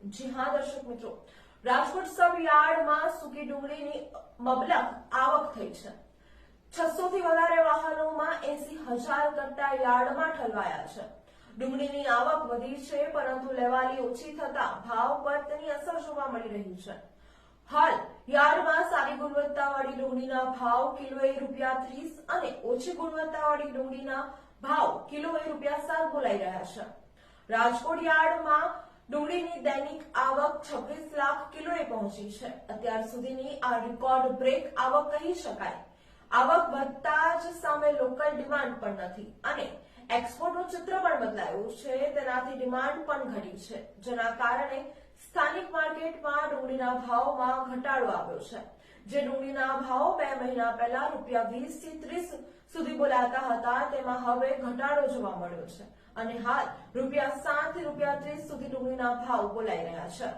જી હા દર્શક મિત્રો, રાજકોટ સબ યાર્ડમાં સૂકી ડુંગળીની મબલખ આવક થઈ છે। 600 થી વધારે વાહનોમાં 80,000 કટ્ટા યાર્ડમાં ઠલવાયા છે। ડુંગળીની આવક વધી છે, પરંતુ લેવાલી ઓછી થતા ભાવ પર તેની અસર જોવા મળી રહી છે। હાલ યાર્ડમાં સારી ગુણવત્તાવાળી ડુંગળીના ભાવ કિલોએ ₹30 અને ઓછી ગુણવત્તાવાળી ડુંગળીના ભાવ કિલોએ ₹7 બોલાઈ રહ્યા છે। રાજકોટ યાર્ડમાં ડુંગળીની દૈનિક આવક 26 લાખ કિલોએ પહોંચી છે। અત્યાર સુધીની આ રેકોર્ડ બ્રેક આવક કહી શકાય। આવક વધતા જ સામે લોકલ ડિમાન્ડ પણ નથી અને એક્સપોર્ટનું ચિત્ર પણ બદલાયું છે। તેનાથી ડિમાન્ડ પણ ઘટી છે, જેના કારણે સ્થાનિક માર્કેટમાં ડુંગળીના ભાવમાં ઘટાડો આવ્યો છે। જે ડુંગળીના ભાવ 2 મહિના પહેલા ₹20 થી 30 સુધી બોલાતા હતા, તેમાં હવે ઘટાડો જોવા મળ્યો છે અને હાલ ₹7 થી ₹30 સુધી ડુંગળીના ભાવ બોલાઈ રહ્યા છે।